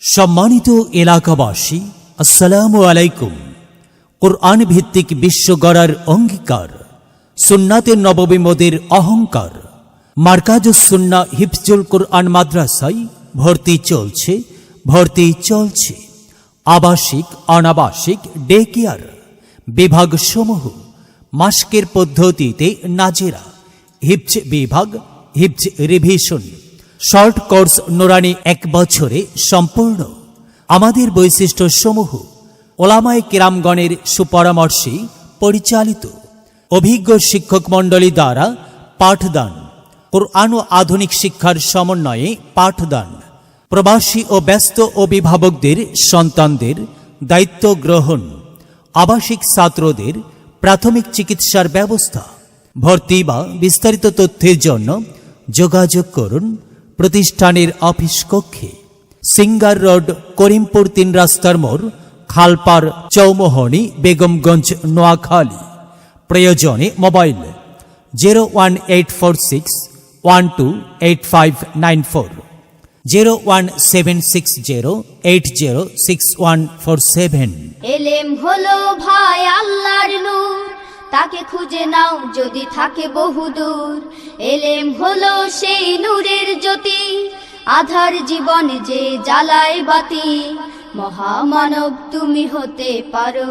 সম্মানিত এলাকাবাসী, আসসালামু আলাইকুম। কোরআন ভিত্তিক বিশ্ব গড়ার অঙ্গীকার, সুন্নাতের নববী মোদের অহংকার। মার্কাজুস সুন্নাহ হিফজুল কোরআন মাদ্রাসায় ভর্তি চলছে। আবাসিক, অনাবাসিক, ডে কেয়ার বিভাগ সমূহ, মাস্কের পদ্ধতিতে নাজেরা, হিফজ বিভাগ, হিফজ রিভিশন, শর্ট কোর্স নুরানি 1 বছরে সম্পূর্ণ। আমাদের বৈশিষ্ট্য সমূহ ওলামায়ে কিরামগণের সুপরামর্শে পরিচালিত। অভিজ্ঞ শিক্ষক মণ্ডলী দ্বারা পাঠদান, কোরআন ও আধুনিক শিক্ষার সমন্বয়ে পাঠদান। প্রবাসী ও ব্যস্ত অভিভাবকদের সন্তানদের দায়িত্ব গ্রহণ। আবাসিক ছাত্রদের প্রাথমিক চিকিৎসার ব্যবস্থা। ভর্তি বা বিস্তারিত তথ্যের জন্য যোগাযোগ করুন প্রতিষ্ঠানের অফিস কক্ষে, সিঙ্গার রোড, করিমপুর 3 রাস্তার মোড়, খালপাড়, চৌমোহনী, বেগমগঞ্জ, নোয়াখালী। প্রয়োজনে মোবাইল 01846128594, 01760806147। এলেম হলো ভাই আল্লাহর নূর, তাকে খুঁজে নাও যদি থাকে বহুদূর। এলেম হলো সেই নূরের জ্যোতি, আধার জীবন যে জ্বালায় বাতি। মহামানব তুমি হতে পারো,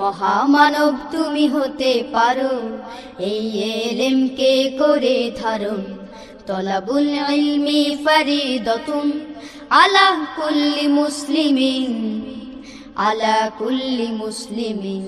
মহামানব তুমি হতে পারো। এই এলেমকে করে ধারণ, তলাবুল ইলমি ফরিদাতুন আলা কুল্লি মুসলিমিন, আলা কুল্লি মুসলিমিন।